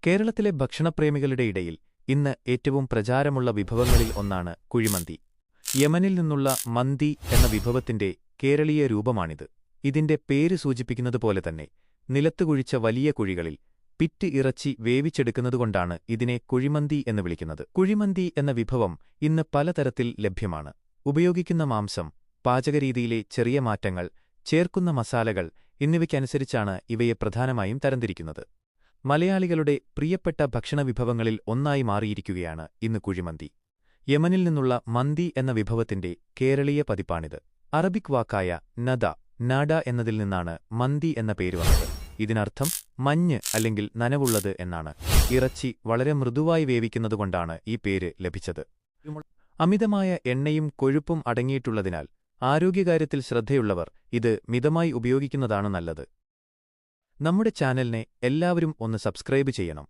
കേരളത്തിലെ ഭക്ഷണപ്രേമികളുടെ ഇടയിൽ ഇന്ന് ഏറ്റവും പ്രചാരമുള്ള വിഭവങ്ങളിൽ ഒന്നാണ് കുഴിമന്തി. യമനിൽ നിന്നുള്ള മന്തി എന്ന വിഭവത്തിന്റെ കേരളീയ രൂപമാണിത്. ഇതിന്റെ പേര് സൂചിപ്പിക്കുന്നതുപോലെ തന്നെ നിലത്ത് കുഴിച്ച വലിയ കുഴികളിൽ പിറ്റ് ഇറച്ചി വേവിച്ചെടുക്കുന്നതുകൊണ്ടാണ് ഇതിനെ കുഴിമന്തി എന്ന് വിളിക്കുന്നത്. കുഴിമന്തി എന്ന വിഭവം ഇന്ന് പലതരത്തിൽ ലഭ്യമാണ്. ഉപയോഗിക്കുന്ന മാംസം, പാചകരീതിയിലെ ചെറിയ മാറ്റങ്ങൾ, ചേർക്കുന്ന മസാലകൾ എന്നിവയ്ക്കനുസരിച്ചാണ് ഇവയെ പ്രധാനമായും തരംതിരിക്കുന്നത്. മലയാളികളുടെ പ്രിയപ്പെട്ട ഭക്ഷണവിഭവങ്ങളിൽ ഒന്നായി മാറിയിരിക്കുകയാണ് ഇന്ന് കുഴിമന്തി. യമനിൽ നിന്നുള്ള മന്തി എന്ന വിഭവത്തിന്റെ കേരളീയ പതിപ്പാണിത്. അറബിക് വാക്കായ നാഡ എന്നതിൽ നിന്നാണ് മന്തി എന്ന പേര് വന്നത്. ഇതിനർത്ഥം മഞ്ഞ് അല്ലെങ്കിൽ നനവുള്ളത് എന്നാണ്. ഇറച്ചി വളരെ മൃദുവായി വേവിക്കുന്നതുകൊണ്ടാണ് ഈ പേര് ലഭിച്ചത്. അമിതമായ എണ്ണയും കൊഴുപ്പും അടങ്ങിയിട്ടുള്ളതിനാൽ ആരോഗ്യകാര്യത്തിൽ ശ്രദ്ധയുള്ളവർ ഇത് മിതമായി ഉപയോഗിക്കുന്നതാണ് നല്ലത്. നമ്മുടെ ചാനലിനെ എല്ലാവരും ഒന്ന് സബ്സ്ക്രൈബ് ചെയ്യണം.